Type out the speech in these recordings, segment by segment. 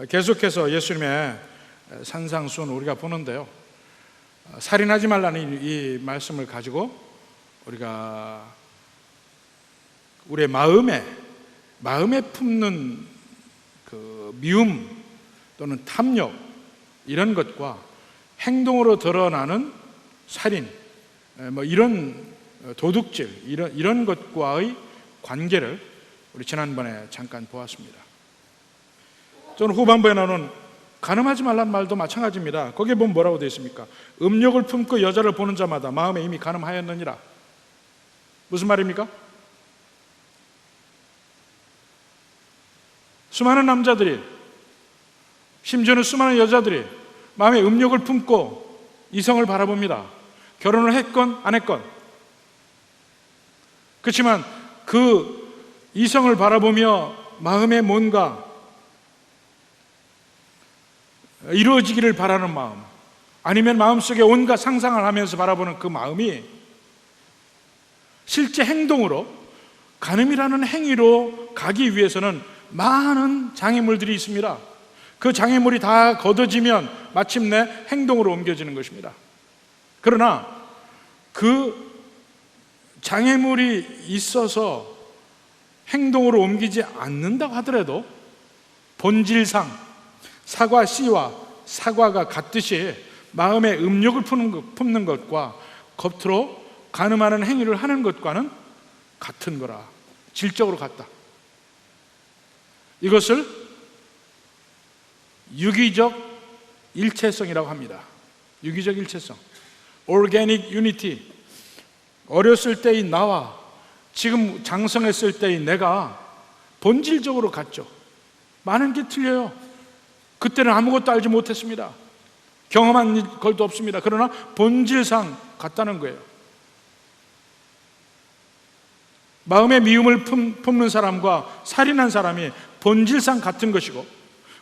계속해서 예수님의 산상수훈을 우리가 보는데요, 살인하지 말라는 이 말씀을 가지고 우리가 우리의 마음에 품는 그 미움 또는 탐욕, 이런 것과 행동으로 드러나는 살인, 이런 도둑질, 이런 것과의 관계를 우리 지난번에 잠깐 보았습니다. 저는 후반부에 나오는 간음하지 말라는 말도 마찬가지입니다. 거기에 보면 뭐라고 되어 있습니까? 음욕을 품고 여자를 보는 자마다 마음에 이미 간음하였느니라. 무슨 말입니까? 수많은 남자들이, 심지어는 수많은 여자들이 마음에 음욕을 품고 이성을 바라봅니다. 결혼을 했건 안 했건. 그렇지만 그 이성을 바라보며 마음에 뭔가 이루어지기를 바라는 마음, 아니면 마음속에 온갖 상상을 하면서 바라보는 그 마음이 실제 행동으로, 간음이라는 행위로 가기 위해서는 많은 장애물들이 있습니다. 그 장애물이 다 걷어지면 마침내 행동으로 옮겨지는 것입니다. 그러나 그 장애물이 있어서 행동으로 옮기지 않는다고 하더라도 본질상 사과 씨와 사과가 같듯이 마음에 음욕을 품는 것과 겉으로 간음하는 행위를 하는 것과는 같은 거라, 질적으로 같다. 이것을 유기적 일체성이라고 합니다. 유기적 일체성, Organic Unity. 어렸을 때의 나와 지금 장성했을 때의 내가 본질적으로 같죠. 많은 게 틀려요. 그때는 아무것도 알지 못했습니다. 경험한 것도 없습니다. 그러나 본질상 같다는 거예요. 마음의 미움을 품는 사람과 살인한 사람이 본질상 같은 것이고,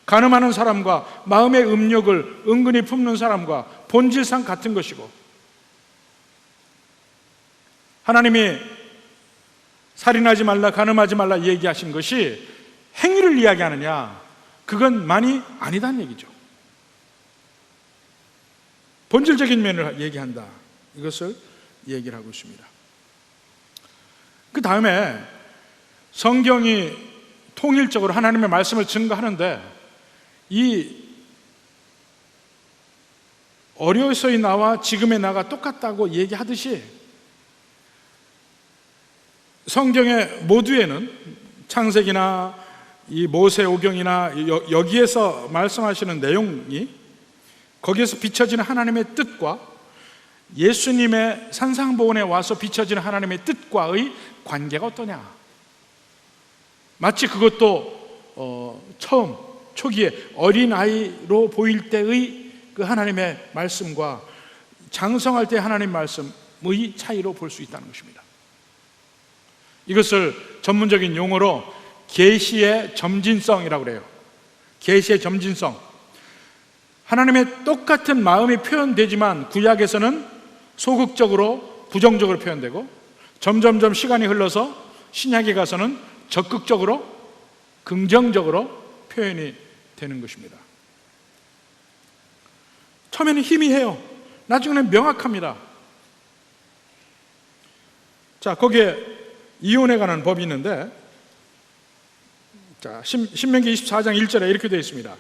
간음하는 사람과 마음의 음욕을 은근히 품는 사람과 본질상 같은 것이고, 하나님이 살인하지 말라, 간음하지 말라 얘기하신 것이 행위를 이야기하느냐, 그건 많이 아니다는 얘기죠. 본질적인 면을 얘기한다, 이것을 얘기를 하고 있습니다. 그 다음에 성경이 통일적으로 하나님의 말씀을 증거하는데, 이 어려서의 나와 지금의 나가 똑같다고 얘기하듯이 성경의 모두에는, 창세기나 이 모세오경이나 여기에서 말씀하시는 내용이, 거기에서 비춰지는 하나님의 뜻과 예수님의 산상보훈에 와서 비춰지는 하나님의 뜻과의 관계가 어떠냐, 마치 그것도 처음 초기에 어린아이로 보일 때의 그 하나님의 말씀과 장성할 때 하나님 말씀의 차이로 볼 수 있다는 것입니다. 이것을 전문적인 용어로 계시의 점진성이라고 그래요. 계시의 점진성. 하나님의 똑같은 마음이 표현되지만 구약에서는 소극적으로 부정적으로 표현되고, 점점점 시간이 흘러서 신약에 가서는 적극적으로 긍정적으로 표현이 되는 것입니다. 처음에는 희미해요. 나중에는 명확합니다. 자, 거기에 이혼에 관한 법이 있는데, 자, 신명기 24장 1절에 이렇게 되어 있습니다.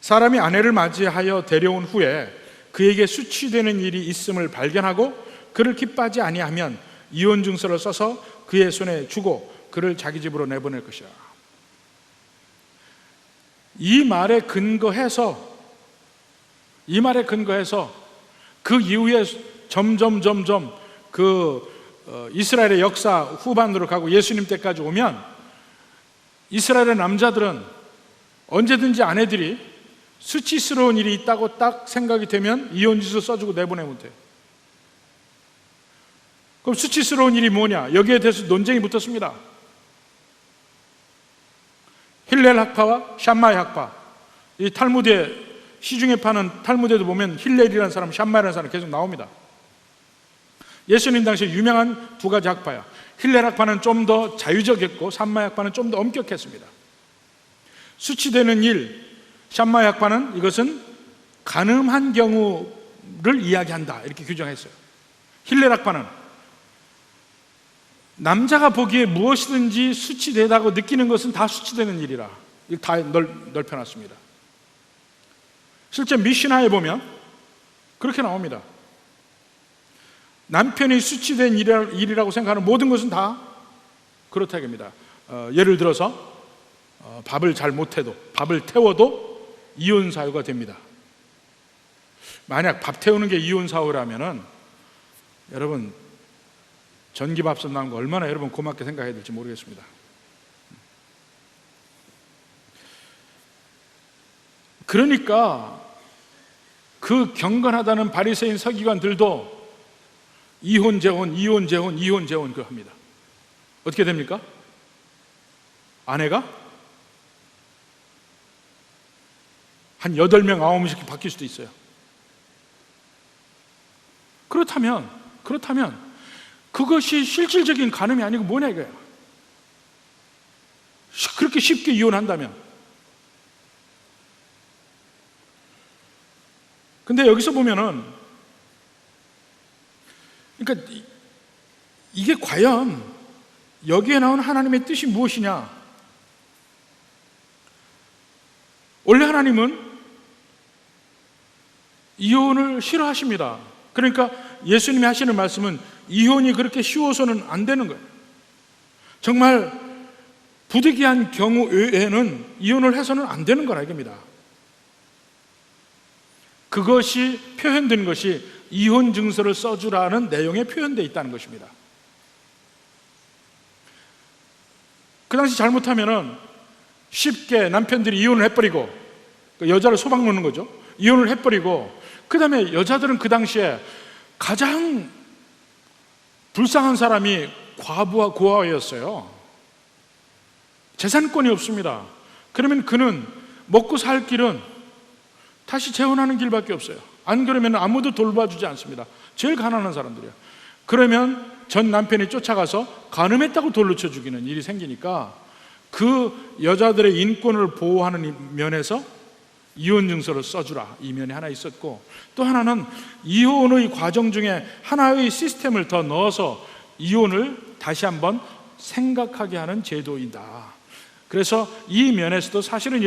사람이 아내를 맞이하여 데려온 후에 그에게 수치되는 일이 있음을 발견하고 그를 기뻐하지 아니하면 이혼 증서를 써서 그의 손에 주고 그를 자기 집으로 내보낼 것이라. 이 말에 근거해서 그 이후에 점점 그 이스라엘의 역사 후반으로 가고 예수님 때까지 오면 이스라엘의 남자들은 언제든지 아내들이 수치스러운 일이 있다고 딱 생각이 되면 이혼지서 써주고 내보내면 돼요. 그럼 수치스러운 일이 뭐냐? 여기에 대해서 논쟁이 붙었습니다. 힐렐 학파와 샴마이 학파. 이 탈무드에, 시중에 파는 탈무드에도 보면 힐렐이라는 사람, 샴마이라는 사람 계속 나옵니다. 예수님 당시에 유명한 두 가지 학파야. 힐렐 학파는 좀 더 자유적이었고 샴마이 학파는 좀 더 엄격했습니다. 수치되는 일, 샴마 약파는 이것은 간음한 경우를 이야기한다 이렇게 규정했어요. 힐렐 학파는 남자가 보기에 무엇이든지 수치되다고 느끼는 것은 다 수치되는 일이라 이거 다 넓혀놨습니다. 실제 미시나에 보면 그렇게 나옵니다. 남편이 수치된 일이라고 생각하는 모든 것은 다 그렇다 합니다. 예를 들어서 밥을 잘 못해도, 밥을 태워도 이혼 사유가 됩니다. 만약 밥 태우는 게 이혼 사유라면은 여러분 전기밥솥 나온 거 얼마나 여러분 고맙게 생각해야 될지 모르겠습니다. 그러니까 그 경건하다는 바리새인 서기관들도 이혼 재혼 그 합니다. 어떻게 됩니까? 아내가 한 8명, 9명씩 바뀔 수도 있어요. 그렇다면 그것이 실질적인 간음이 아니고 뭐냐 이거예요. 그렇게 쉽게 이혼한다면. 근데 여기서 보면은 그러니까 이게 과연 여기에 나온 하나님의 뜻이 무엇이냐? 원래 하나님은 이혼을 싫어하십니다. 그러니까 예수님이 하시는 말씀은 이혼이 그렇게 쉬워서는 안 되는 거예요. 정말 부득이한 경우 외에는 이혼을 해서는 안 되는 거라 이겁니다. 그것이 표현된 것이 이혼 증서를 써주라는 내용에 표현되어 있다는 것입니다. 그 당시 잘못하면은 쉽게 남편들이 이혼을 해버리고 여자를 소박 놓는 거죠. 이혼을 해버리고 그 다음에 여자들은 그 당시에 가장 불쌍한 사람이 과부와 고아였어요. 재산권이 없습니다. 그러면 그는 먹고 살 길은 다시 재혼하는 길밖에 없어요. 안 그러면 아무도 돌봐주지 않습니다. 제일 가난한 사람들이에요. 그러면 전 남편이 쫓아가서 간음했다고 돌로 쳐 죽이는 일이 생기니까 그 여자들의 인권을 보호하는 면에서 이혼 증서를 써주라 이 면이 하나 있었고, 또 하나는 이혼의 과정 중에 하나의 시스템을 더 넣어서 이혼을 다시 한번 생각하게 하는 제도이다. 그래서 이 면에서도 사실은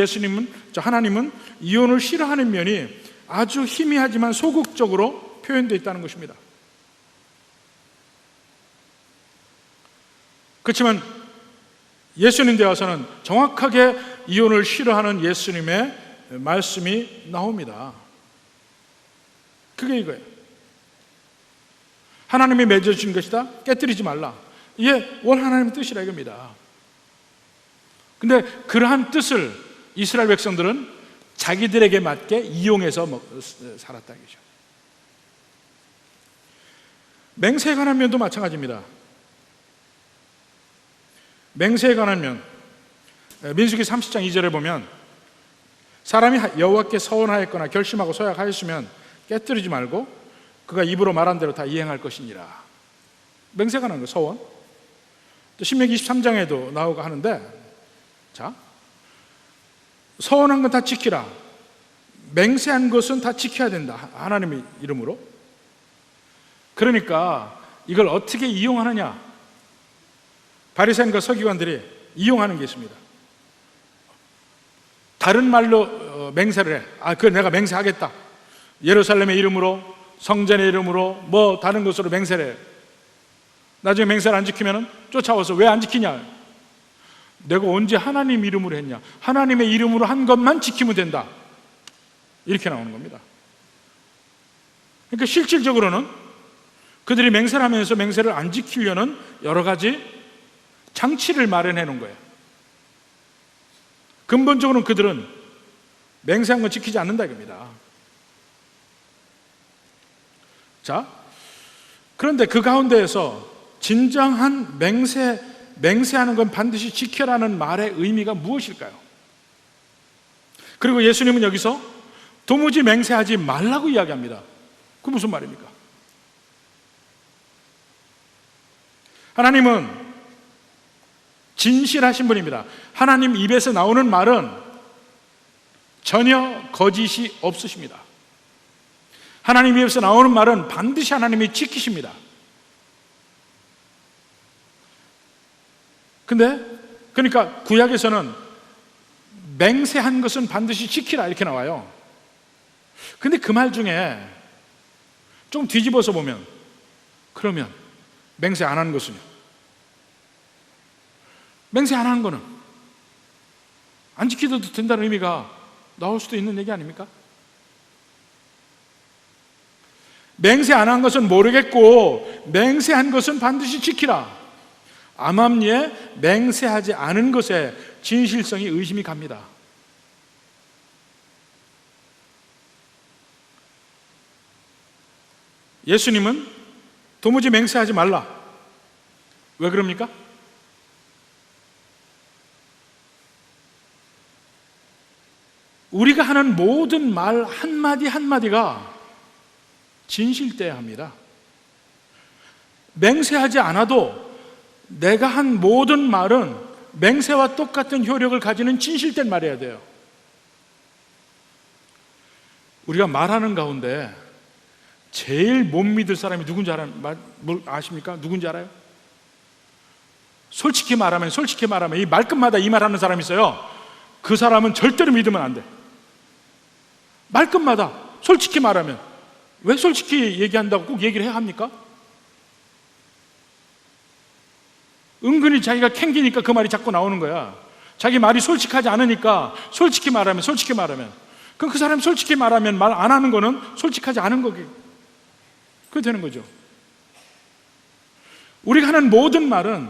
하나님은 이혼을 싫어하는 면이 아주 희미하지만 소극적으로 표현되어 있다는 것입니다. 그렇지만 예수님 되어서는 정확하게 이혼을 싫어하는 예수님의 말씀이 나옵니다. 그게 이거예요. 하나님이 맺어주신 것이다, 깨뜨리지 말라. 이게 원 하나님의 뜻이라 이겁니다. 근데 그러한 뜻을 이스라엘 백성들은 자기들에게 맞게 이용해서 살았다 이거죠. 맹세에 관한 면도 마찬가지입니다. 맹세에 관한 면, 민수기 30장 2절에 보면 사람이 여호와께 서원하였거나 결심하고 서약하였으면 깨뜨리지 말고 그가 입으로 말한 대로 다 이행할 것이니라. 맹세가 나는 거, 서원. 또 신명기 23장에도 나오고 하는데, 자, 서원한 건 다 지키라. 맹세한 것은 다 지켜야 된다. 하나님의 이름으로. 그러니까 이걸 어떻게 이용하느냐? 바리새인과 서기관들이 이용하는 게 있습니다. 다른 말로 맹세를 해. 그걸 내가 맹세하겠다. 예루살렘의 이름으로, 성전의 이름으로, 뭐 다른 것으로 맹세를 해. 나중에 맹세를 안 지키면 쫓아와서 왜 안 지키냐? 내가 언제 하나님 이름으로 했냐? 하나님의 이름으로 한 것만 지키면 된다. 이렇게 나오는 겁니다. 그러니까 실질적으로는 그들이 맹세를 하면서 맹세를 안 지키려는 여러 가지 장치를 마련해 놓은 거예요. 근본적으로는 그들은 맹세한 건 지키지 않는다 이겁니다. 자, 그런데 그 가운데에서 진정한 맹세하는 건 반드시 지켜라는 말의 의미가 무엇일까요? 그리고 예수님은 여기서 도무지 맹세하지 말라고 이야기합니다. 그게 무슨 말입니까? 하나님은 진실하신 분입니다. 하나님 입에서 나오는 말은 전혀 거짓이 없으십니다. 하나님 입에서 나오는 말은 반드시 하나님이 지키십니다. 근데 그러니까 구약에서는 맹세한 것은 반드시 지키라 이렇게 나와요. 근데 그 말 중에 좀 뒤집어서 보면, 그러면 맹세 안 하는 것은요? 맹세 안 하는 거는 안 지켜도 된다는 의미가 나올 수도 있는 얘기 아닙니까? 맹세 안 한 것은 모르겠고 맹세한 것은 반드시 지키라. 암암리에 맹세하지 않은 것에 진실성이 의심이 갑니다. 예수님은 도무지 맹세하지 말라. 왜 그럽니까? 우리가 하는 모든 말 한마디 한마디가 진실돼야 합니다. 맹세하지 않아도 내가 한 모든 말은 맹세와 똑같은 효력을 가지는 진실된 말이어야 돼요. 우리가 말하는 가운데 제일 못 믿을 사람이 누군지 아십니까? 누군지 알아요? 솔직히 말하면 이 말끝마다 이 말하는 사람이 있어요. 그 사람은 절대로 믿으면 안 돼. 말끝마다 솔직히 말하면. 왜 솔직히 얘기한다고 꼭 얘기를 해야 합니까? 은근히 자기가 캥기니까 그 말이 자꾸 나오는 거야. 자기 말이 솔직하지 않으니까 솔직히 말하면 그럼 그 사람이 솔직히 말하면 말 안 하는 거는 솔직하지 않은 거기. 그게 되는 거죠. 우리가 하는 모든 말은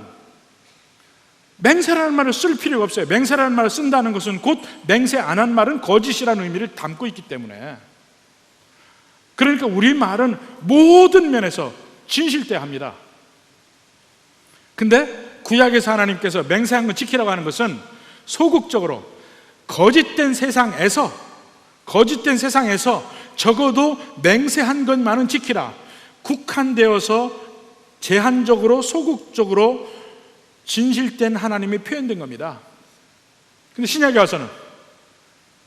맹세라는 말을 쓸 필요가 없어요. 맹세라는 말을 쓴다는 것은 곧 맹세 안 한 말은 거짓이라는 의미를 담고 있기 때문에. 그러니까 우리 말은 모든 면에서 진실돼야 합니다. 근데 구약에서 하나님께서 맹세한 건 지키라고 하는 것은 소극적으로 거짓된 세상에서 적어도 맹세한 것만은 지키라, 국한되어서 제한적으로 소극적으로 진실된 하나님이 표현된 겁니다. 근데 신약에 와서는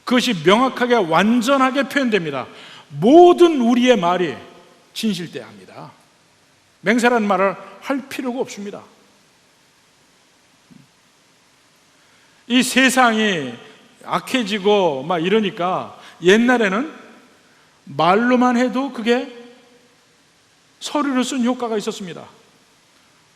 그것이 명확하게 완전하게 표현됩니다. 모든 우리의 말이 진실돼야 합니다. 맹세라는 말을 할 필요가 없습니다. 이 세상이 악해지고 막 이러니까 옛날에는 말로만 해도 그게 서류를 쓴 효과가 있었습니다.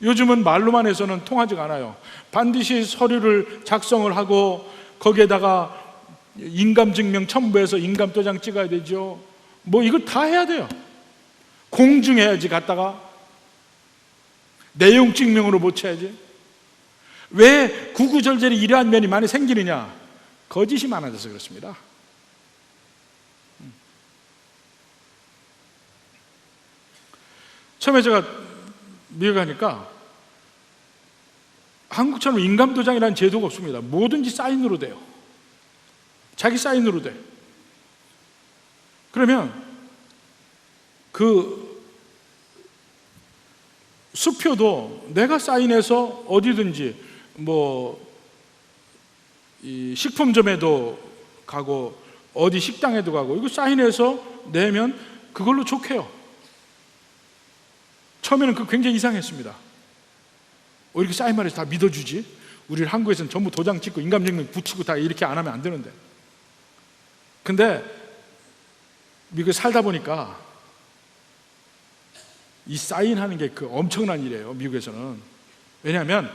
요즘은 말로만 해서는 통하지가 않아요. 반드시 서류를 작성을 하고 거기에다가 인감증명 첨부해서 인감도장 찍어야 되죠. 뭐 이거 다 해야 돼요. 공증해야지. 갔다가 내용 증명으로 못 쳐야지. 왜 구구절절히 이러한 면이 많이 생기느냐? 거짓이 많아져서 그렇습니다. 처음에 제가 미국 가니까 한국처럼 인감도장이라는 제도가 없습니다. 뭐든지 사인으로 돼요. 자기 사인으로 돼. 그러면 그 수표도 내가 사인해서 어디든지 이 식품점에도 가고 어디 식당에도 가고 이거 사인해서 내면 그걸로 족해요. 처음에는 그거 굉장히 이상했습니다. 이렇게 사인만 해서 다 믿어주지? 우리 한국에서는 전부 도장 찍고 인감증명 붙이고 다 이렇게 안 하면 안 되는데. 근데 미국에 살다 보니까 이 사인하는 게 그 엄청난 일이에요. 미국에서는. 왜냐하면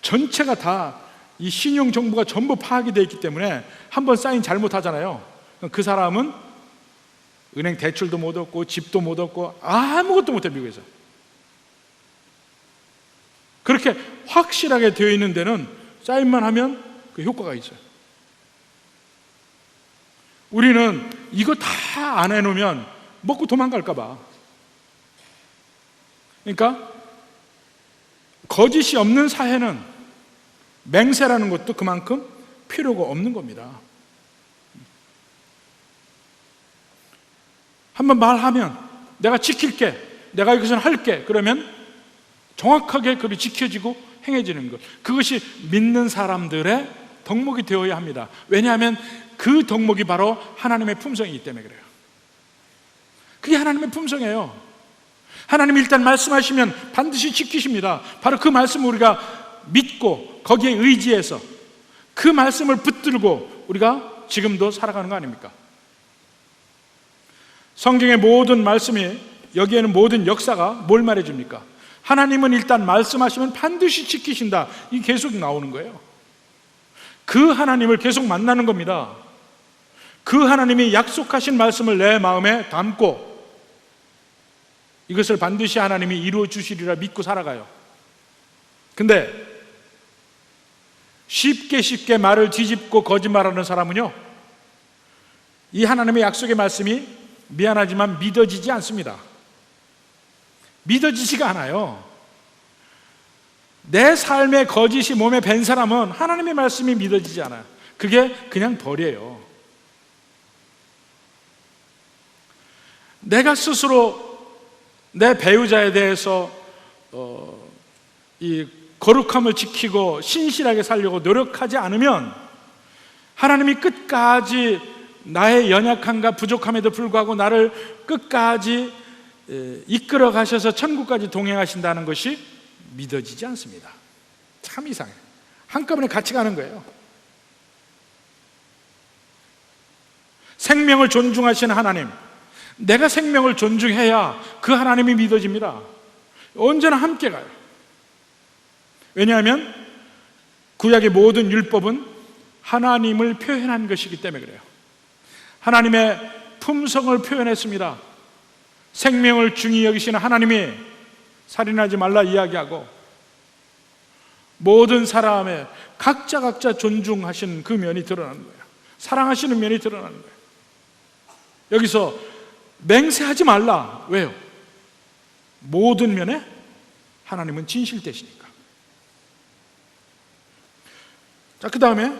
전체가 다 이 신용 정보가 전부 파악이 되어 있기 때문에 한번 사인 잘못하잖아요. 그 사람은 은행 대출도 못 얻고 집도 못 얻고 아무것도 못해. 미국에서 그렇게 확실하게 되어 있는 데는 사인만 하면 그 효과가 있어요. 우리는 이거 다 안 해놓으면 먹고 도망갈까 봐. 그러니까 거짓이 없는 사회는 맹세라는 것도 그만큼 필요가 없는 겁니다. 한번 말하면 내가 지킬게, 내가 이것은 할게, 그러면 정확하게 그리 지켜지고 행해지는 것, 그것이 믿는 사람들의 덕목이 되어야 합니다. 왜냐하면 그 덕목이 바로 하나님의 품성이기 때문에 그래요. 그게 하나님의 품성이에요. 하나님이 일단 말씀하시면 반드시 지키십니다. 바로 그 말씀을 우리가 믿고 거기에 의지해서 그 말씀을 붙들고 우리가 지금도 살아가는 거 아닙니까? 성경의 모든 말씀이, 여기에는 모든 역사가 뭘 말해줍니까? 하나님은 일단 말씀하시면 반드시 지키신다. 이게 계속 나오는 거예요. 그 하나님을 계속 만나는 겁니다. 그 하나님이 약속하신 말씀을 내 마음에 담고 이것을 반드시 하나님이 이루어 주시리라 믿고 살아가요. 근데 쉽게 말을 뒤집고 거짓말하는 사람은요, 이 하나님의 약속의 말씀이 미안하지만 믿어지지 않습니다. 믿어지지가 않아요. 내 삶의 거짓이 몸에 밴 사람은 하나님의 말씀이 믿어지지 않아요. 그게 그냥 벌이에요. 내가 스스로 내 배우자에 대해서 이 거룩함을 지키고 신실하게 살려고 노력하지 않으면 하나님이 끝까지 나의 연약함과 부족함에도 불구하고 나를 끝까지 이끌어 가셔서 천국까지 동행하신다는 것이 믿어지지 않습니다. 참 이상해요. 한꺼번에 같이 가는 거예요. 생명을 존중하시는 하나님, 내가 생명을 존중해야 그 하나님이 믿어집니다. 언제나 함께 가요. 왜냐하면 구약의 모든 율법은 하나님을 표현한 것이기 때문에 그래요. 하나님의 품성을 표현했습니다. 생명을 중히 여기시는 하나님이 살인하지 말라 이야기하고 모든 사람의 각자 존중하시는 그 면이 드러나는 거예요. 사랑하시는 면이 드러나는 거예요. 여기서 맹세하지 말라. 왜요? 모든 면에 하나님은 진실되시니까. 자, 그 다음에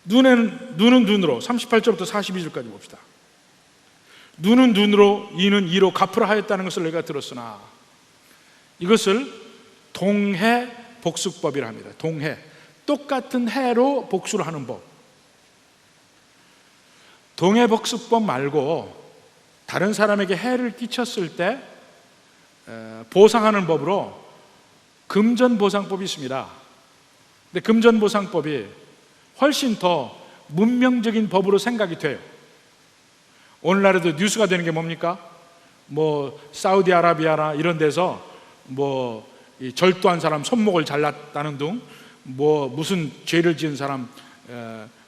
눈은 눈으로 38절부터 42절까지 봅시다. 눈은 눈으로 이는 이로 갚으라 하였다는 것을 내가 들었으나 이것을 동해 복수법이라 합니다. 동해, 똑같은 해로 복수를 하는 법. 동해 복수법 말고 다른 사람에게 해를 끼쳤을 때 보상하는 법으로 금전보상법이 있습니다. 근데 금전보상법이 훨씬 더 문명적인 법으로 생각이 돼요. 오늘날에도 뉴스가 되는 게 뭡니까? 뭐 사우디아라비아나 이런 데서 뭐 절도한 사람 손목을 잘랐다는 등 뭐 무슨 죄를 지은 사람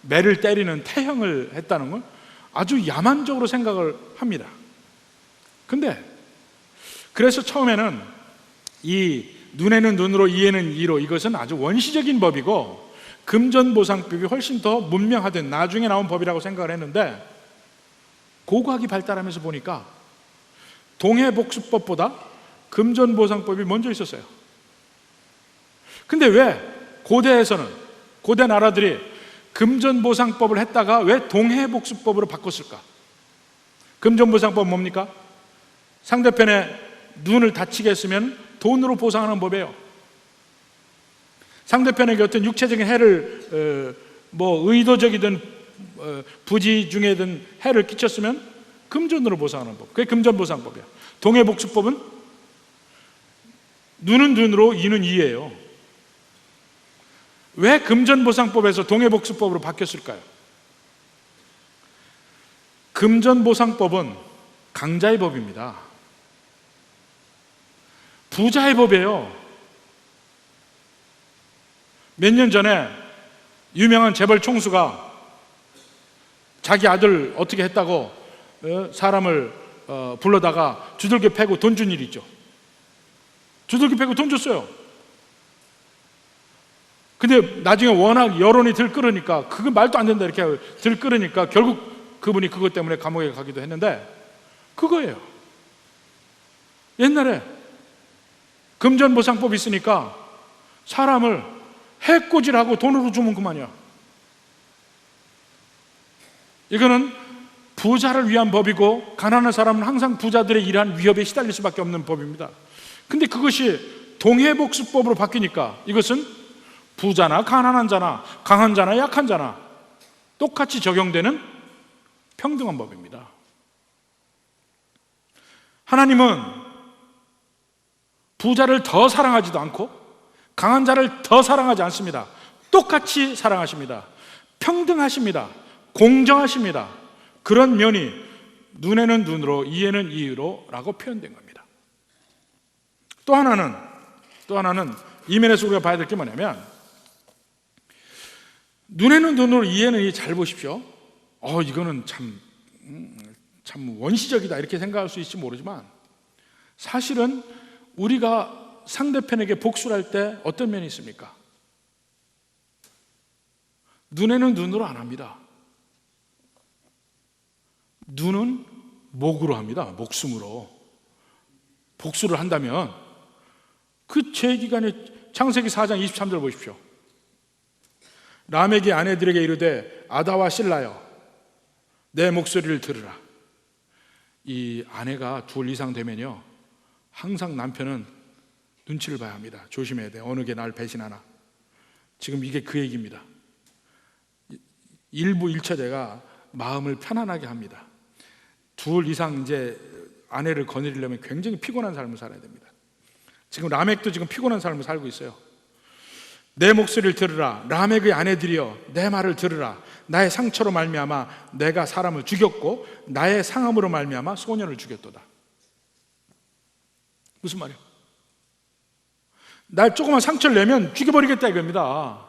매를 때리는 태형을 했다는 걸 아주 야만적으로 생각을 합니다. 근데 그래서 처음에는 이 눈에는 눈으로 이에는 이로 이것은 아주 원시적인 법이고 금전보상법이 훨씬 더 문명화된 나중에 나온 법이라고 생각을 했는데 고고학이 발달하면서 보니까 동해복수법보다 금전보상법이 먼저 있었어요. 근데 왜 고대에서는 고대 나라들이 금전보상법을 했다가 왜 동해복수법으로 바꿨을까? 금전보상법은 뭡니까? 상대편의 눈을 다치게 했으면 돈으로 보상하는 법이에요. 상대편에게 어떤 육체적인 해를 뭐 의도적이든 부지 중에든 해를 끼쳤으면 금전으로 보상하는 법. 그게 금전보상법이에요. 동해복수법은 눈은 눈으로 이는 이예요. 왜 금전보상법에서 동해복수법으로 바뀌었을까요? 금전보상법은 강자의 법입니다. 부자의 법이에요. 몇 년 전에 유명한 재벌 총수가 자기 아들 어떻게 했다고 사람을 불러다가 두들겨 패고 돈 준 일이 있죠. 두들겨 패고 돈 줬어요. 근데 나중에 워낙 여론이 들끓으니까 그거 말도 안 된다 이렇게 들끓으니까 결국 그분이 그것 때문에 감옥에 가기도 했는데 그거예요. 옛날에 금전보상법이 있으니까 사람을 해코지하고 돈으로 주면 그만이야. 이거는 부자를 위한 법이고 가난한 사람은 항상 부자들의 이러한 위협에 시달릴 수밖에 없는 법입니다. 근데 그것이 동해복수법으로 바뀌니까 이것은 부자나 가난한 자나 강한 자나 약한 자나 똑같이 적용되는 평등한 법입니다. 하나님은 부자를 더 사랑하지도 않고 강한 자를 더 사랑하지 않습니다. 똑같이 사랑하십니다. 평등하십니다. 공정하십니다. 그런 면이 눈에는 눈으로, 이에는 이로 라고 표현된 겁니다. 또 하나는 이 면에서 우리가 봐야 될 게 뭐냐면, 눈에는 눈으로, 이에는 이, 잘 보십시오. 이거는 참 원시적이다 이렇게 생각할 수 있을지 모르지만, 사실은 우리가 상대편에게 복수를 할 때 어떤 면이 있습니까? 눈에는 눈으로 안 합니다. 눈은 목으로 합니다. 목숨으로. 복수를 한다면 그 제기간에 창세기 4장 23절 보십시오. 라멕이 아내들에게 이르되 아다와 실라여 내 목소리를 들으라. 이 아내가 둘 이상 되면요, 항상 남편은 눈치를 봐야 합니다. 조심해야 돼. 어느 게 날 배신하나. 지금 이게 그 얘기입니다. 일부 일처제가 마음을 편안하게 합니다. 둘 이상 이제 아내를 거느리려면 굉장히 피곤한 삶을 살아야 됩니다. 지금 라멕도 지금 피곤한 삶을 살고 있어요. 내 목소리를 들으라. 라멕의 아내들이여 내 말을 들으라. 나의 상처로 말미암아 내가 사람을 죽였고 나의 상함으로 말미암아 소년을 죽였도다. 무슨 말이에요? 날 조그만 상처를 내면 죽여버리겠다 이겁니다.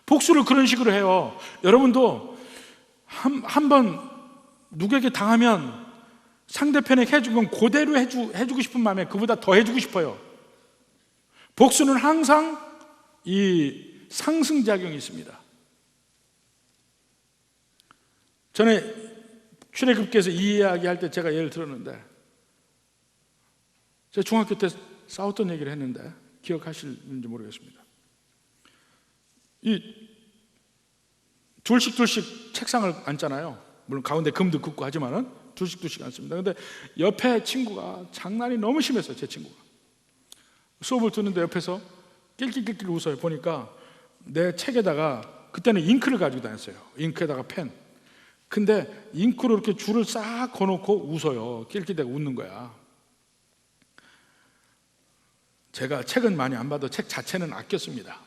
복수를 그런 식으로 해요. 여러분도 한번 누구에게 당하면 상대편에게 해준 건 그대로 해주고 싶은 마음에 그보다 더 해주고 싶어요. 복수는 항상 이 상승작용이 있습니다. 전에 출애굽기에서 이 이야기 할 때 제가 예를 들었는데, 제가 중학교 때 싸웠던 얘기를 했는데 기억하실지 모르겠습니다. 이 둘씩 책상을 앉잖아요. 물론 가운데 금도 긋고 하지만은 둘씩 앉습니다. 근데 옆에 친구가 장난이 너무 심했어요. 제 친구가 수업을 듣는데 옆에서 낄낄낄낄 웃어요. 보니까 내 책에다가, 그때는 잉크를 가지고 다녔어요. 잉크에다가 펜. 근데 잉크로 이렇게 줄을 싹 거놓고 웃어요. 낄낄대고 웃는 거야. 제가 책은 많이 안 봐도 책 자체는 아꼈습니다.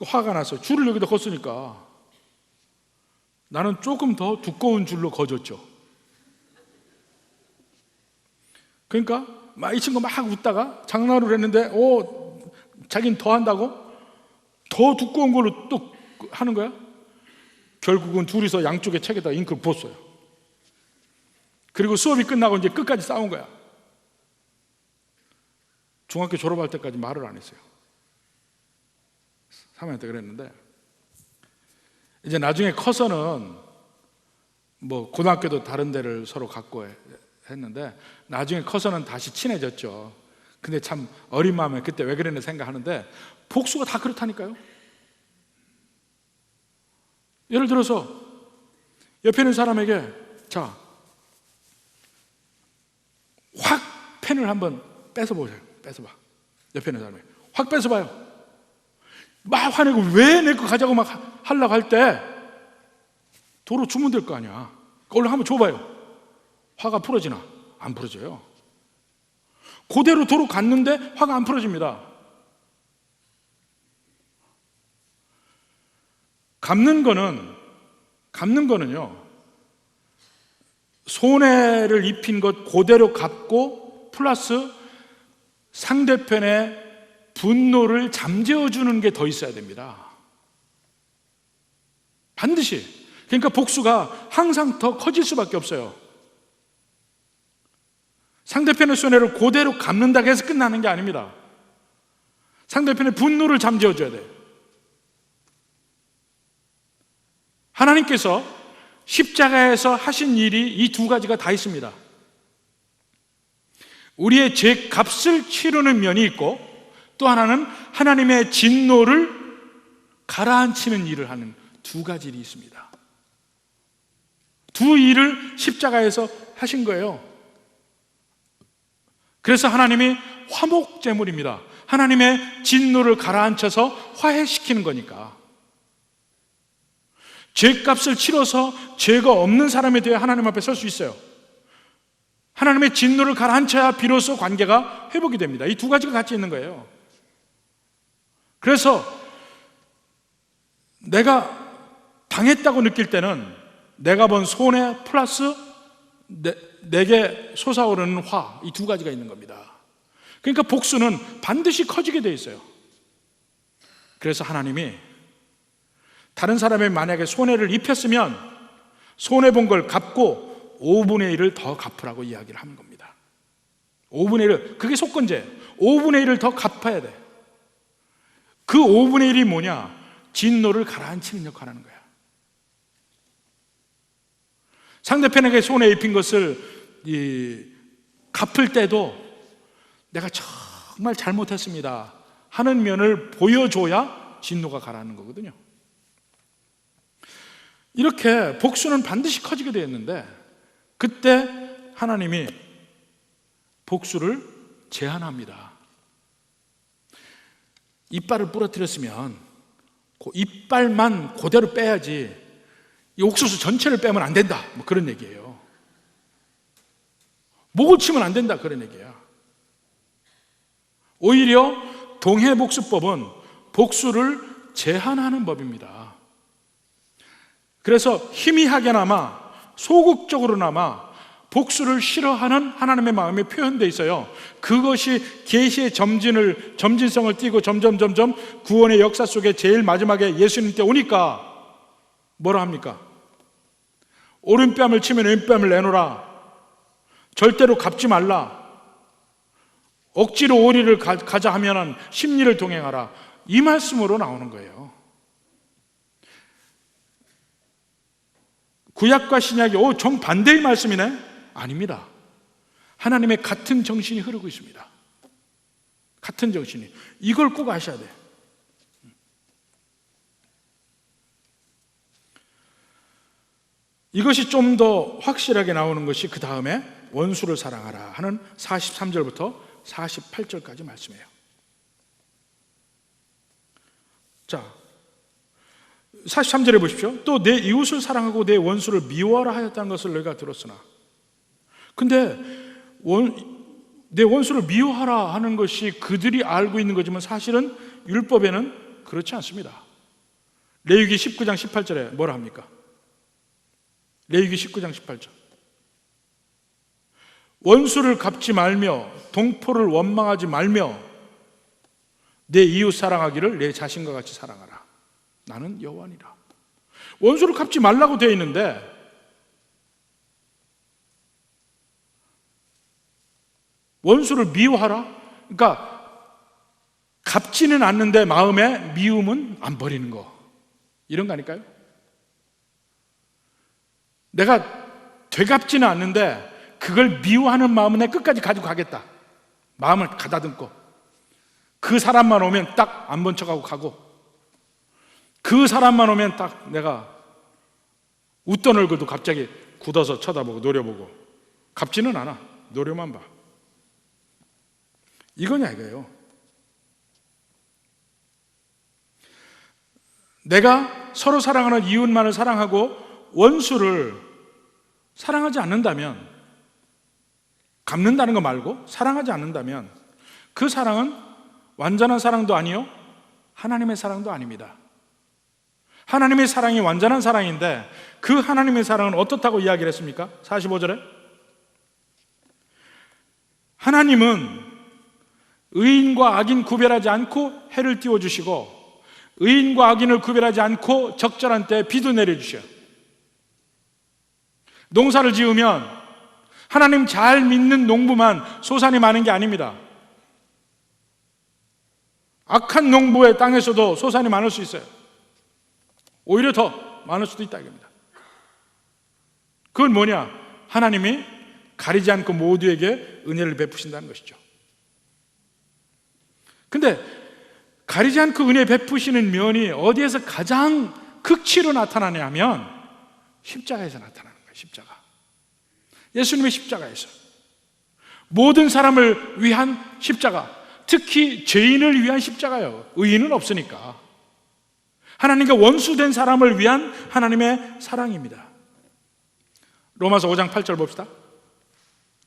화가 나서 줄을 여기다 걷으니까 나는 조금 더 두꺼운 줄로 거줬죠. 그러니까 막 이 친구 막 웃다가 장난으로 했는데 자기는 더 한다고 더 두꺼운 걸로 또 하는 거야. 결국은 둘이서 양쪽에 책에다 잉크를 부었어요. 그리고 수업이 끝나고 이제 끝까지 싸운 거야. 중학교 졸업할 때까지 말을 안 했어요. 3학년 때 그랬는데, 이제 나중에 커서는 뭐 고등학교도 다른 데를 서로 갖고 했는데, 나중에 커서는 다시 친해졌죠. 근데 참 어린 마음에 그때 왜 그랬나 생각하는데, 복수가 다 그렇다니까요. 예를 들어서 옆에 있는 사람에게 자, 확 펜을 한번 뺏어보세요. 뺏어봐. 옆에 있는 사람에게 확 뺏어봐요. 막 화내고 왜 내 거 가자고 막 하려고 할 때 도로 주면 될 거 아니야. 얼른 한번 줘봐요. 화가 풀어지나? 안 풀어져요. 그대로 도로 갔는데 화가 안 풀어집니다. 갚는 거는요, 손해를 입힌 것 그대로 갚고 플러스 상대편의 분노를 잠재워주는 게 더 있어야 됩니다. 반드시. 그러니까 복수가 항상 더 커질 수밖에 없어요. 상대편의 손해를 그대로 갚는다고 해서 끝나는 게 아닙니다. 상대편의 분노를 잠재워줘야 돼요. 하나님께서 십자가에서 하신 일이 이 두 가지가 다 있습니다. 우리의 죄 값을 치르는 면이 있고, 또 하나는 하나님의 진노를 가라앉히는 일을 하는 두 가지 일이 있습니다. 두 일을 십자가에서 하신 거예요. 그래서 하나님이 화목제물입니다. 하나님의 진노를 가라앉혀서 화해시키는 거니까. 죄값을 치러서 죄가 없는 사람에 대해 하나님 앞에 설 수 있어요. 하나님의 진노를 가라앉혀야 비로소 관계가 회복이 됩니다. 이 두 가지가 같이 있는 거예요. 그래서 내가 당했다고 느낄 때는 내가 본 손해 플러스 내게 솟아오르는 화, 이 두 가지가 있는 겁니다. 그러니까 복수는 반드시 커지게 돼 있어요. 그래서 하나님이 다른 사람이 만약에 손해를 입혔으면 손해본 걸 갚고 5분의 1을 더 갚으라고 이야기를 하는 겁니다. 5분의 1을, 그게 속건제예요. 5분의 1을 더 갚아야 돼. 그 5분의 1이 뭐냐? 진노를 가라앉히는 역할을 하는 거야. 상대편에게 손해 입힌 것을 갚을 때도 내가 정말 잘못했습니다 하는 면을 보여줘야 진노가 가라앉는 거거든요. 이렇게 복수는 반드시 커지게 되었는데, 그때 하나님이 복수를 제한합니다. 이빨을 부러뜨렸으면 그 이빨만 그대로 빼야지 이 옥수수 전체를 빼면 안 된다, 뭐 그런 얘기예요. 목을 치면 안 된다, 그런 얘기야. 오히려 동해복수법은 복수를 제한하는 법입니다. 그래서 희미하게나마 소극적으로나마 복수를 싫어하는 하나님의 마음이 표현되어 있어요. 그것이 계시의 점진성을 띠고 점점 구원의 역사 속에 제일 마지막에 예수님 때 오니까 뭐라 합니까? 오른뺨을 치면 왼뺨을 내놓으라. 절대로 갚지 말라. 억지로 오리를 가자 하면 심리를 동행하라. 이 말씀으로 나오는 거예요. 구약과 신약이 정반대의 말씀이네? 아닙니다. 하나님의 같은 정신이 흐르고 있습니다. 같은 정신이. 이걸 꼭 아셔야 돼요. 이것이 좀 더 확실하게 나오는 것이 그 다음에 원수를 사랑하라 하는 43절부터 48절까지 말씀이에요. 자, 43절에 보십시오. 또 내 이웃을 사랑하고 내 원수를 미워하라 하였다는 것을 너희가 들었으나. 근데 내 원수를 미워하라 하는 것이 그들이 알고 있는 거지만 사실은 율법에는 그렇지 않습니다. 레위기 19장 18절에 뭐라 합니까? 레위기 19장 18절. 원수를 갚지 말며 동포를 원망하지 말며 내 이웃 사랑하기를 내 자신과 같이 사랑하라. 나는 여호와니라. 원수를 갚지 말라고 되어 있는데 원수를 미워하라? 그러니까 갚지는 않는데 마음에 미움은 안 버리는 거, 이런 거 아닐까요? 내가 되갚지는 않는데 그걸 미워하는 마음은 내 끝까지 가지고 가겠다. 마음을 가다듬고 그 사람만 오면 딱 안 본 척하고 가고, 그 사람만 오면 딱 내가 웃던 얼굴도 갑자기 굳어서 쳐다보고 노려보고, 갚지는 않아. 노려만 봐. 이거냐 이거예요. 내가 서로 사랑하는 이웃만을 사랑하고 원수를 사랑하지 않는다면, 갚는다는 거 말고 사랑하지 않는다면 그 사랑은 완전한 사랑도 아니요 하나님의 사랑도 아닙니다. 하나님의 사랑이 완전한 사랑인데 그 하나님의 사랑은 어떻다고 이야기를 했습니까? 45절에 하나님은 의인과 악인 구별하지 않고 해를 띄워주시고 의인과 악인을 구별하지 않고 적절한 때에 비도 내려주셔요. 농사를 지으면 하나님 잘 믿는 농부만 소산이 많은 게 아닙니다. 악한 농부의 땅에서도 소산이 많을 수 있어요. 오히려 더 많을 수도 있다 이겁니다. 그건 뭐냐? 하나님이 가리지 않고 모두에게 은혜를 베푸신다는 것이죠. 근데 가리지 않고 은혜 베푸시는 면이 어디에서 가장 극치로 나타나냐면 십자가에서 나타나는 거예요. 십자가. 예수님의 십자가에서 모든 사람을 위한 십자가, 특히 죄인을 위한 십자가요. 의인은 없으니까. 하나님과 원수된 사람을 위한 하나님의 사랑입니다. 로마서 5장 8절 봅시다.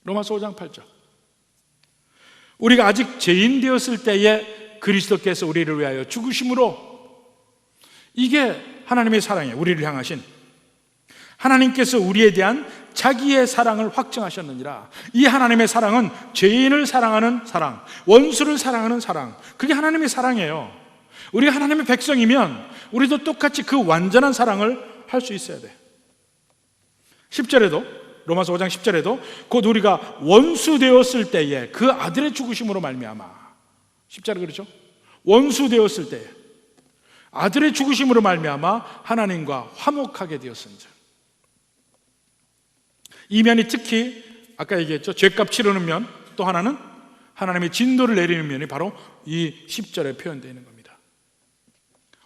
로마서 5장 8절. 우리가 아직 죄인 되었을 때에 그리스도께서 우리를 위하여 죽으심으로, 이게 하나님의 사랑이에요. 우리를 향하신 하나님께서 우리에 대한 자기의 사랑을 확증하셨느니라. 이 하나님의 사랑은 죄인을 사랑하는 사랑, 원수를 사랑하는 사랑, 그게 하나님의 사랑이에요. 우리가 하나님의 백성이면 우리도 똑같이 그 완전한 사랑을 할 수 있어야 돼. 10절에도, 로마서 5장 10절에도 곧 우리가 원수 되었을 때에 그 아들의 죽으심으로 말미암아, 10절에 그렇죠? 원수 되었을 때에 아들의 죽으심으로 말미암아 하나님과 화목하게 되었은즉. 이 면이 특히 아까 얘기했죠, 죄값 치르는 면, 또 하나는 하나님의 진노를 내리는 면이 바로 이 10절에 표현되어 있는 겁니다.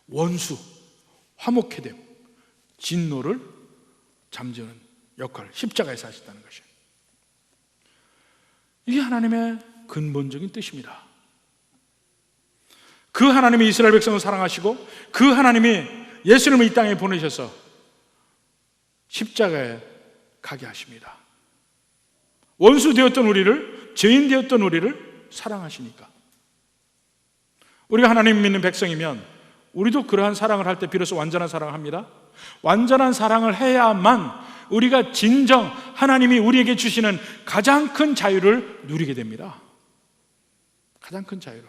원수, 화목해 됨, 진노를 잠재우는 역할을 십자가에서 하셨다는 것이에요. 이게 하나님의 근본적인 뜻입니다. 그 하나님이 이스라엘 백성을 사랑하시고 그 하나님이 예수님을 이 땅에 보내셔서 십자가에 가게 하십니다. 원수 되었던 우리를, 죄인 되었던 우리를 사랑하시니까. 우리가 하나님 믿는 백성이면 우리도 그러한 사랑을 할 때 비로소 완전한 사랑을 합니다. 완전한 사랑을 해야만 우리가 진정 하나님이 우리에게 주시는 가장 큰 자유를 누리게 됩니다. 가장 큰 자유를.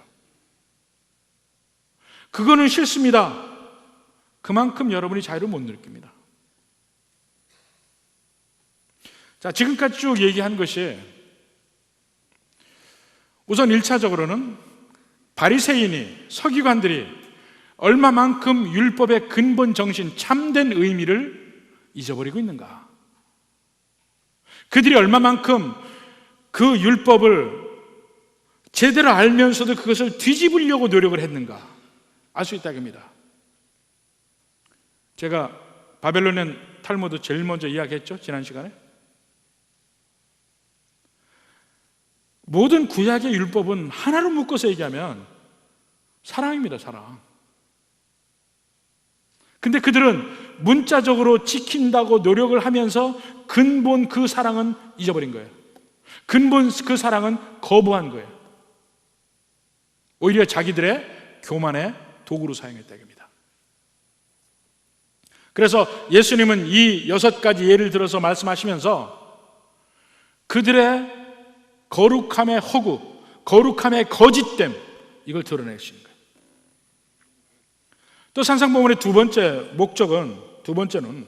그거는 싫습니다. 그만큼 여러분이 자유를 못 느낍니다. 자, 지금까지 쭉 얘기한 것이 우선 1차적으로는 바리새인이, 서기관들이 얼마만큼 율법의 근본 정신, 참된 의미를 잊어버리고 있는가, 그들이 얼마만큼 그 율법을 제대로 알면서도 그것을 뒤집으려고 노력을 했는가 알 수 있다 합니다. 제가 바벨로니안 탈무드 제일 먼저 이야기했죠, 지난 시간에. 모든 구약의 율법은 하나로 묶어서 얘기하면 사랑입니다, 사랑. 근데 그들은 문자적으로 지킨다고 노력을 하면서 근본 그 사랑은 잊어버린 거예요. 근본 그 사랑은 거부한 거예요. 오히려 자기들의 교만의 도구로 사용했다 합니다. 그래서 예수님은 이 6가지 예를 들어서 말씀하시면서 그들의 거룩함의 허구, 거룩함의 거짓됨, 이걸 드러내시는 거예요. 또 산상봉헌의 두 번째는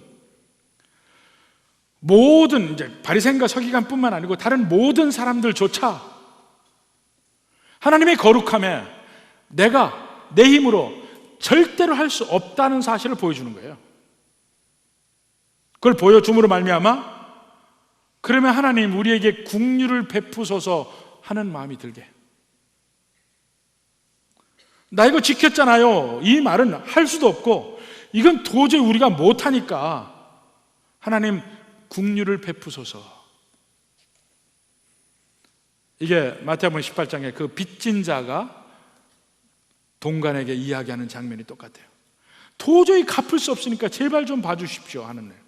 모든, 이제 바리새인과 서기관뿐만 아니고 다른 모든 사람들조차 하나님의 거룩함에 내가 내 힘으로 절대로 할 수 없다는 사실을 보여주는 거예요. 그걸 보여줌으로 말미암아 그러면 하나님 우리에게 긍휼을 베푸소서 하는 마음이 들게. 나 이거 지켰잖아요, 이 말은 할 수도 없고 이건 도저히 우리가 못하니까 하나님 긍휼을 베푸소서. 이게 마태복음 18장에 그 빚진 자가 동간에게 이야기하는 장면이 똑같아요. 도저히 갚을 수 없으니까 제발 좀 봐주십시오 하는 거예요.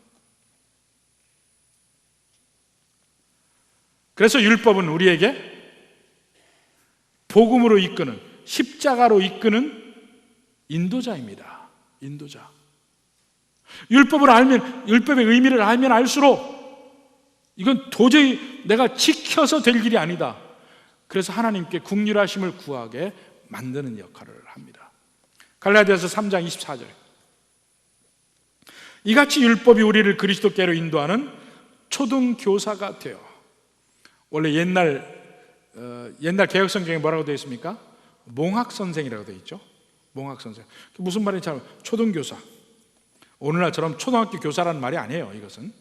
그래서 율법은 우리에게 복음으로 이끄는, 십자가로 이끄는 인도자입니다. 인도자. 율법을 알면, 율법의 의미를 알면 알수록 이건 도저히 내가 지켜서 될 일이 아니다. 그래서 하나님께 긍휼하심을 구하게 만드는 역할을 합니다. 갈라디아서 3장 24절. 이같이 율법이 우리를 그리스도께로 인도하는 초등교사가 되어. 원래 옛날 개혁성경에 뭐라고 되어 있습니까? 몽학선생이라고 되어 있죠. 몽학선생. 무슨 말인지 잘, 초등교사. 오늘날처럼 초등학교 교사라는 말이 아니에요. 이것은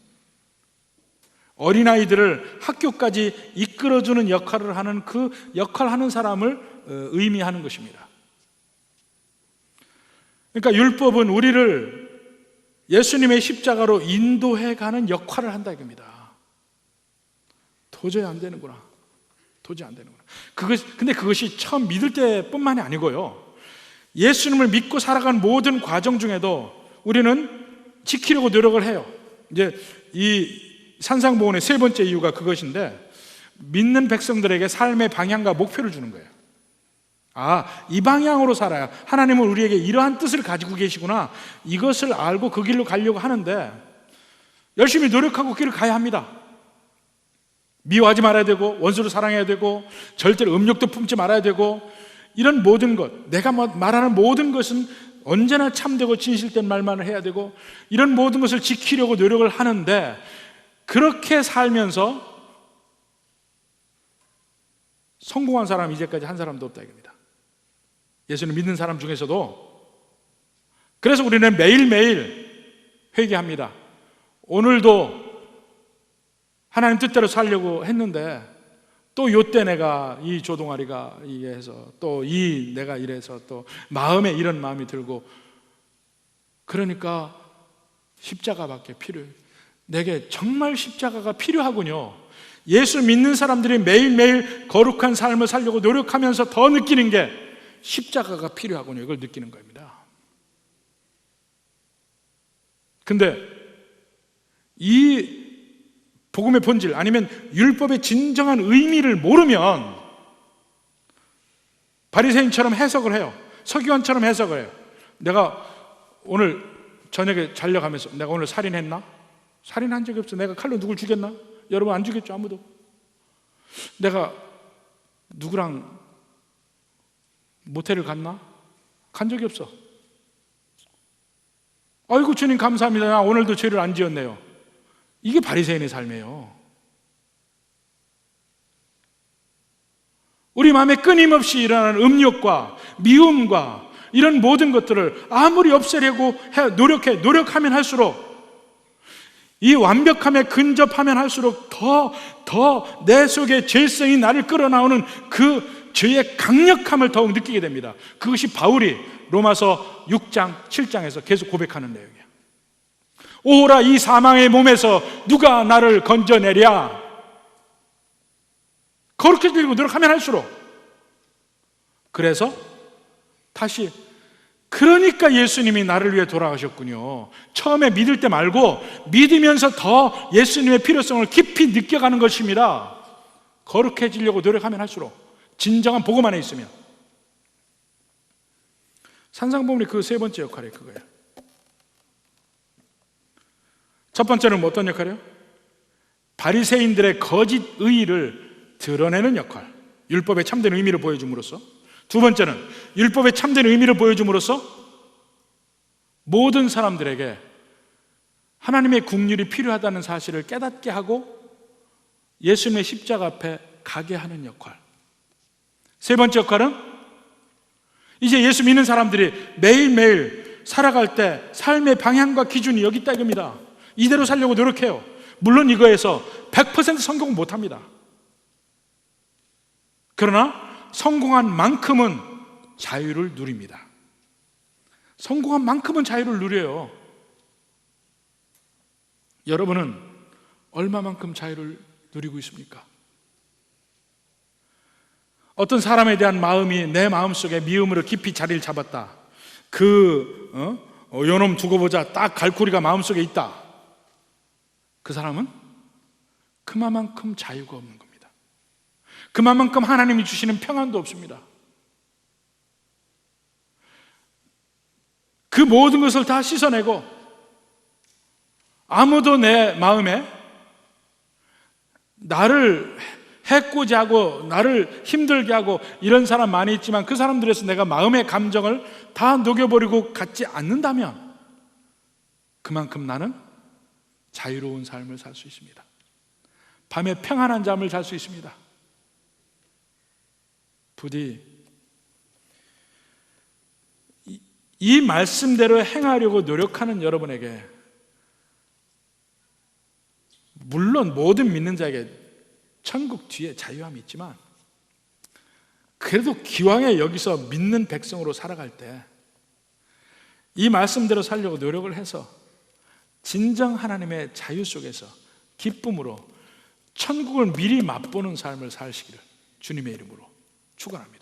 어린아이들을 학교까지 이끌어주는 역할을 하는, 그 역할을 하는 사람을 의미하는 것입니다. 그러니까 율법은 우리를 예수님의 십자가로 인도해가는 역할을 한다 이겁니다. 도저히 안 되는구나. 도저히 안 되는구나. 근데 그것이 처음 믿을 때뿐만이 아니고요, 예수님을 믿고 살아간 모든 과정 중에도 우리는 지키려고 노력을 해요. 이제 이 산상보훈의 세 번째 이유가 그것인데, 믿는 백성들에게 삶의 방향과 목표를 주는 거예요. 이 방향으로 살아야 하나님은 우리에게 이러한 뜻을 가지고 계시구나, 이것을 알고 그 길로 가려고 하는데 열심히 노력하고 그 길을 가야 합니다. 미워하지 말아야 되고, 원수를 사랑해야 되고, 절대로 음욕도 품지 말아야 되고, 이런 모든 것, 내가 말하는 모든 것은 언제나 참되고 진실된 말만을 해야 되고, 이런 모든 것을 지키려고 노력을 하는데, 그렇게 살면서 성공한 사람이 이제까지 한 사람도 없다 이겁니다. 예수를 믿는 사람 중에서도. 그래서 우리는 매일매일 회개합니다. 오늘도 하나님 뜻대로 살려고 했는데 또 요때 내가 이 조동아리가 이게 해서, 또 내가 이래서, 또 마음에 이런 마음이 들고, 그러니까 십자가밖에 필요해요. 내게 정말 십자가가 필요하군요. 예수 믿는 사람들이 매일매일 거룩한 삶을 살려고 노력하면서 더 느끼는 게 십자가가 필요하군요. 이걸 느끼는 겁니다. 근데 이 복음의 본질, 아니면 율법의 진정한 의미를 모르면 바리새인처럼 해석을 해요. 서기관처럼 해석을 해요. 내가 오늘 저녁에 자려가면서 내가 오늘 살인했나? 살인한 적이 없어. 내가 칼로 누굴 죽였나? 여러분 안 죽였죠, 아무도. 내가 누구랑 모텔을 갔나? 간 적이 없어. 아이고 주님 감사합니다. 나 오늘도 죄를 안 지었네요. 이게 바리새인의 삶이에요. 우리 마음에 끊임없이 일어나는 음욕과 미움과 이런 모든 것들을 아무리 없애려고 노력하면 할수록, 이 완벽함에 근접하면 할수록 더 내 속에 죄성이 나를 끌어나오는 그 죄의 강력함을 더욱 느끼게 됩니다. 그것이 바울이 로마서 6장, 7장에서 계속 고백하는 내용이에요. 오라 이 사망의 몸에서 누가 나를 건져내랴. 거룩해지려고 노력하면 할수록. 그래서 다시, 그러니까 예수님이 나를 위해 돌아가셨군요. 처음에 믿을 때 말고 믿으면서 더 예수님의 필요성을 깊이 느껴가는 것입니다. 거룩해지려고 노력하면 할수록, 진정한 복음 안에 있으면. 산상보훈이 그 세 번째 역할이 그거예요. 첫 번째는 어떤 역할이에요? 바리새인들의 거짓 의의를 드러내는 역할, 율법의 참된 의미를 보여줌으로써. 두 번째는 율법의 참된 의미를 보여줌으로써 모든 사람들에게 하나님의 국률이 필요하다는 사실을 깨닫게 하고 예수님의 십자가 앞에 가게 하는 역할. 세 번째 역할은 이제 예수 믿는 사람들이 매일매일 살아갈 때 삶의 방향과 기준이 여기 있다 이겁니다. 이대로 살려고 노력해요. 물론 이거에서 100% 성공은 못합니다. 그러나 성공한 만큼은 자유를 누립니다. 성공한 만큼은 자유를 누려요. 여러분은 얼마만큼 자유를 누리고 있습니까? 어떤 사람에 대한 마음이 내 마음속에 미움으로 깊이 자리를 잡았다. 요놈 두고 보자, 딱 갈고리가 마음속에 있다. 그 사람은 그만큼 자유가 없는 겁니다. 그만큼 하나님이 주시는 평안도 없습니다. 그 모든 것을 다 씻어내고 아무도 내 마음에 나를 해코지 하고 나를 힘들게 하고 이런 사람 많이 있지만, 그 사람들에서 내가 마음의 감정을 다 녹여버리고 갖지 않는다면 그만큼 나는 자유로운 삶을 살 수 있습니다. 밤에 평안한 잠을 잘 수 있습니다. 부디 이 말씀대로 행하려고 노력하는 여러분에게, 물론 모든 믿는 자에게 천국 뒤에 자유함이 있지만, 그래도 기왕에 여기서 믿는 백성으로 살아갈 때 이 말씀대로 살려고 노력을 해서 진정 하나님의 자유 속에서 기쁨으로 천국을 미리 맛보는 삶을 사시기를 주님의 이름으로 축원합니다.